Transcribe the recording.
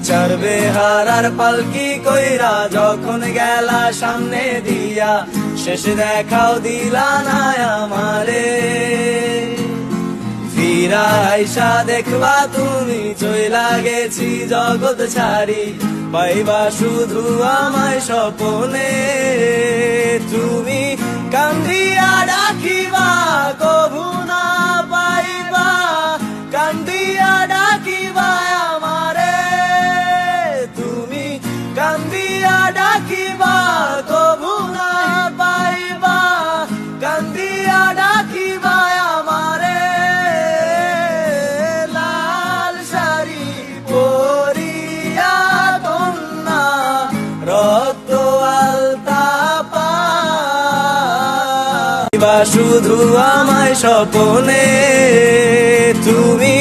চারবে হারার পালকি কইরা যখন গেলা সামনে দিয়া, শেষ দেখাও দিলা না আমারে। ফিরা আইসা দেখবা তুমি চইলা গেছি জগৎ ছাড়ি, পাইবা শুধু আমায় স্বপনে। তুমি কান্দিয়া ডাকিবা কভু না পাইবা, কান্দিয়া ডাকিবা আমারে। তুমি কান্দিয়া ডাকিবা কভু না পাইবা, কান্দিয়া ডাকিবা আমারে। লাল শাড়ি পরিয়া কন্যা রক্ত আলতা পাইবা শুধু আমায় স্বপনে। তুমি